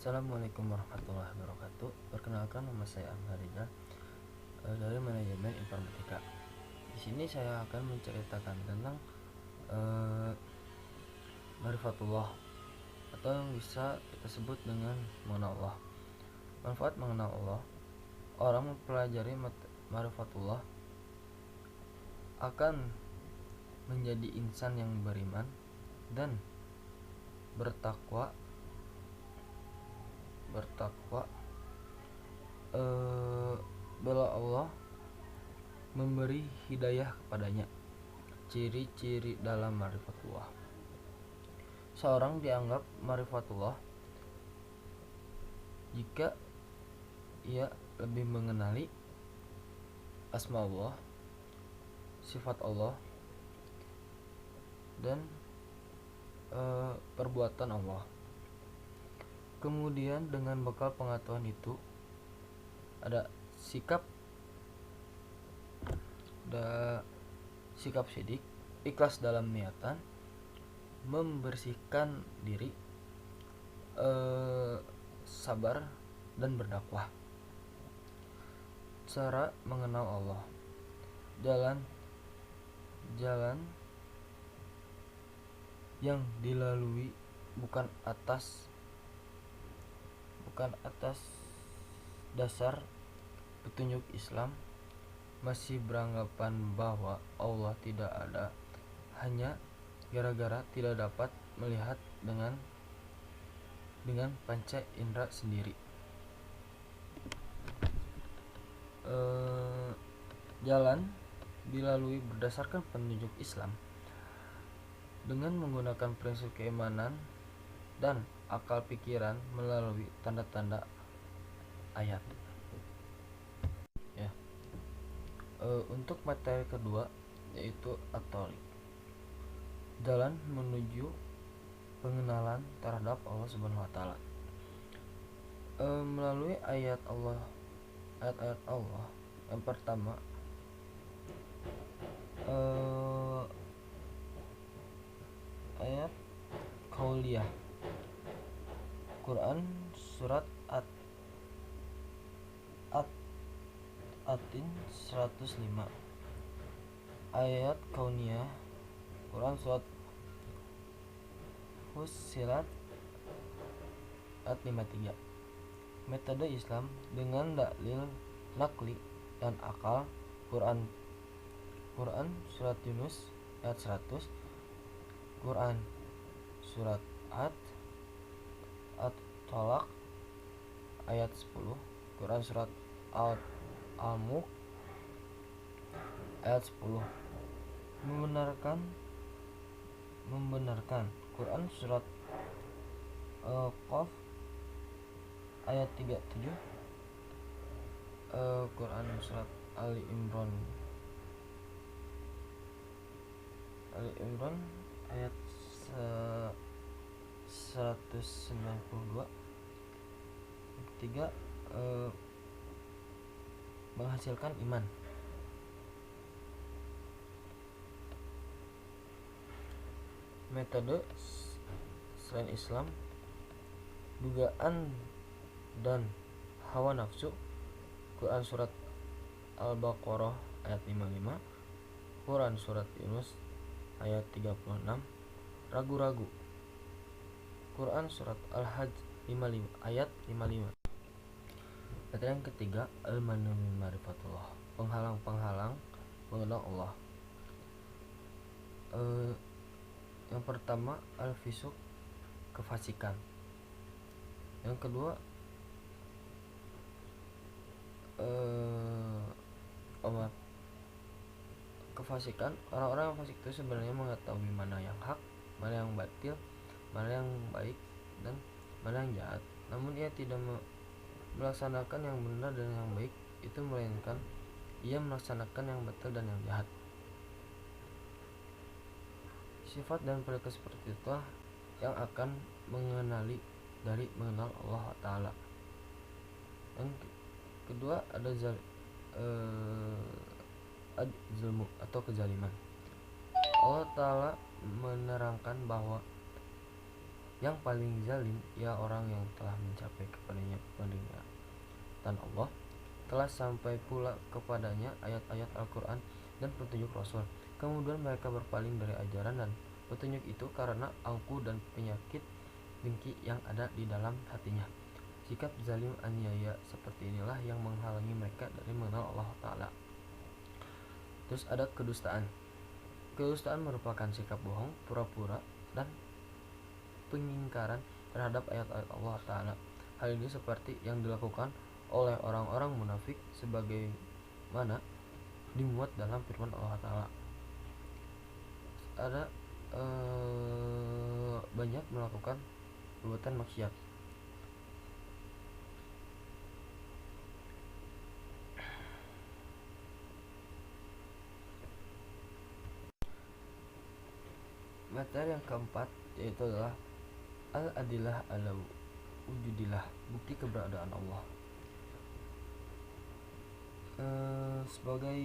Assalamualaikum warahmatullahi wabarakatuh. Perkenalkan, nama saya Ahmad Rizal dari Manajemen Informatika. Di sini saya akan menceritakan tentang Ma'rifatullah atau yang bisa kita sebut dengan mengenal Allah. Manfaat mengenal Allah: orang mempelajari Ma'rifatullah akan menjadi insan yang beriman dan bertakwa bila Allah memberi hidayah kepadanya. Ciri-ciri dalam Ma'rifatullah: seorang dianggap Ma'rifatullah jika ia lebih mengenali asma Allah, sifat Allah, dan perbuatan Allah. Kemudian dengan bekal pengetahuan itu ada sikap sidik, ikhlas dalam niatan, membersihkan diri, sabar, dan berdakwah. Cara mengenal Allah: jalan yang dilalui bukan atas dasar petunjuk Islam, masih beranggapan bahwa Allah tidak ada hanya gara-gara tidak dapat melihat dengan panca indera sendiri. Jalan dilalui berdasarkan petunjuk Islam dengan menggunakan prinsip keimanan dan akal pikiran melalui tanda-tanda ayat. Untuk materi kedua yaitu at-thariq, jalan menuju pengenalan terhadap Allah Subhanahu wa taala. Melalui ayat-ayat Allah. Yang pertama, ayat qauliyah Quran surat At-Tin 105. Ayat kauniyah Quran surat Fussilat ayat 53. Metode Islam dengan dalil nakli dan akal: Quran surat Yunus ayat 100, Quran surat At-Tolak ayat 10, Quran surat Al-Mulk ayat 10. Membenarkan Quran surat Qaf ayat 37, Quran surat Ali Imran ayat 192. Ketiga, menghasilkan iman. Metode selain Islam: dugaan dan hawa nafsu, Quran surat Al-Baqarah ayat 55, Quran surat Yunus ayat 36. Ragu-ragu, Quran surat Al-Hajj 55 ayat 55. Materi yang ketiga, al-manu min ma'rifatullah, penghalang-penghalang mengenal Allah. Yang pertama, al-fisuk, kefasikan. Yang kedua, kefasikan, orang-orang yang fasik itu sebenarnya mengetahui mana yang hak, mana yang batil, mana yang baik, dan mana yang jahat, namun ia tidak melaksanakan yang benar dan yang baik itu, melainkan ia melaksanakan yang betul dan yang jahat. Sifat dan perilaku seperti itulah yang akan mengenali dari mengenal Allah Ta'ala. Yang kedua ada zulmu atau kezaliman. Allah Ta'ala menerangkan bahwa Yang paling zalim ia orang yang telah mencapai kepadanya peringatan Allah, telah sampai pula kepadanya ayat-ayat Al-Quran dan petunjuk Rasul. Kemudian mereka berpaling dari ajaran dan petunjuk itu karena angkuh dan penyakit dengki yang ada di dalam hatinya. Sikap zalim aniaya seperti inilah yang menghalangi mereka dari mengenal Allah Ta'ala. Terus ada kedustaan. Kedustaan merupakan sikap bohong, pura-pura, dan pengingkaran terhadap ayat-ayat Allah Ta'ala. Hal ini seperti yang dilakukan oleh orang-orang munafik sebagaimana dimuat dalam firman Allah Ta'ala. Ada banyak melakukan perbuatan maksiat. Materi yang keempat yaitu adalah al-adillah ala wujudillah, bukti keberadaan Allah. Sebagai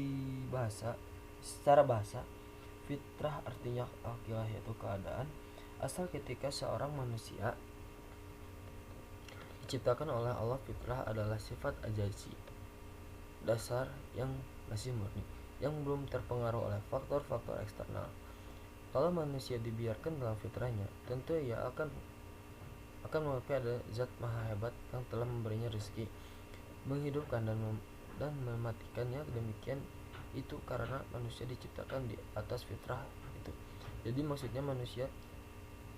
bahasa, secara bahasa, fitrah artinya akilah yaitu keadaan asal ketika seorang manusia diciptakan oleh Allah. Fitrah adalah sifat ajazi dasar yang masih murni, yang belum terpengaruh oleh faktor-faktor eksternal. Kalau manusia dibiarkan dalam fitrahnya, tentu ia akan mengakui ada zat maha hebat yang telah memberinya rezeki, menghidupkan dan mematikannya. Demikian itu karena manusia diciptakan di atas fitrah itu. Jadi maksudnya manusia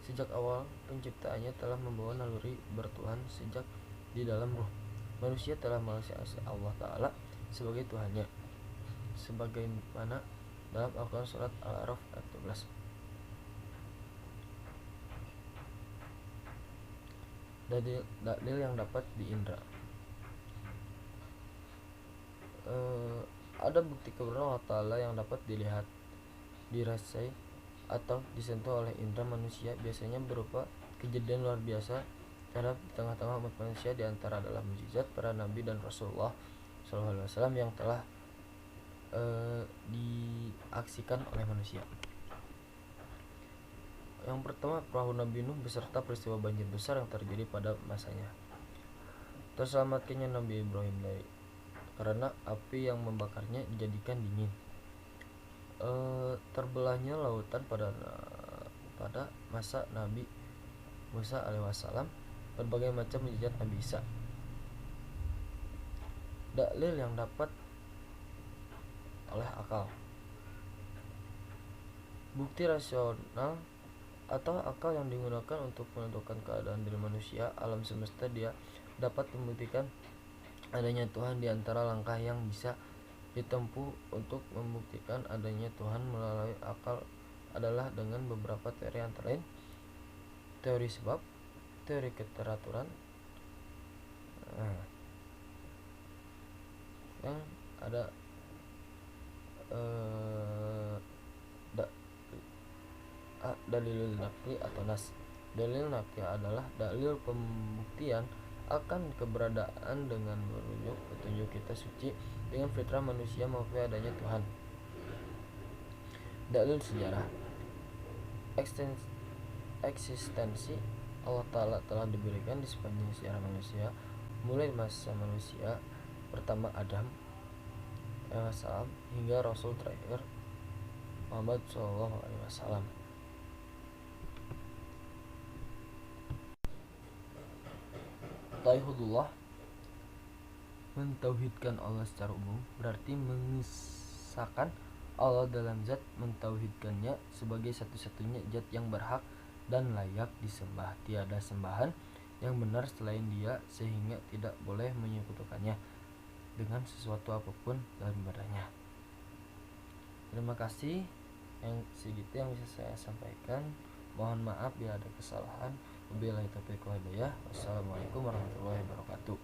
sejak awal penciptaannya telah membawa naluri bertuhan sejak di dalam ruh. Manusia telah mengasihi Allah Ta'ala sebagai Tuhannya, sebagaimana dalam Al-Quran surat Al-A'raf ayat 12. Dalil yang dapat diindra. Ada bukti kebenaran Allah Ta'ala yang dapat dilihat, dirasai, atau disentuh oleh indera manusia, biasanya berupa kejadian luar biasa terhadap di tengah-tengah umat manusia. Di antara adalah mukjizat para nabi dan Rasulullah SAW yang telah diaksikan oleh manusia. Yang pertama, perahu Nabi Nuh beserta peristiwa banjir besar yang terjadi pada masanya. Terselamatkannya Nabi Ibrahim dari karena api yang membakarnya dijadikan dingin. Terbelahnya lautan pada masa Nabi Musa alaihissalam. Berbagai macam mukjizat Nabi Isa. Dalil yang dapat oleh akal. Bukti rasional atau akal yang digunakan untuk menentukan keadaan diri manusia alam semesta. Dia dapat membuktikan adanya Tuhan. Di antara langkah yang bisa ditempuh untuk membuktikan adanya Tuhan melalui akal adalah dengan beberapa teori, antara lain teori sebab, teori keteraturan, yang ada dalil nakli atau nas. Dalil nakli adalah dalil pembuktian akan keberadaan dengan merujuk petunjuk kita suci dengan fitrah manusia mengakui adanya Tuhan. Dalil sejarah. Eksistensi Allah Ta'ala telah diberikan di sepanjang sejarah manusia, mulai masa manusia pertama Adam alaihissalam hingga Rasul terakhir Muhammad SAW. Tauhidullah, mentauhidkan Allah secara umum, berarti mengisahkan Allah dalam zat, mentauhidkannya sebagai satu-satunya zat yang berhak dan layak disembah. Tiada sembahan yang benar selain Dia, sehingga tidak boleh menyekutukannya dengan sesuatu apapun dalam ibadahnya. Terima kasih, yang segitu yang bisa saya sampaikan. Mohon maaf bila ada kesalahan. Wabillahi taufiq wal hidayah. Wassalamualaikum warahmatullahi wabarakatuh.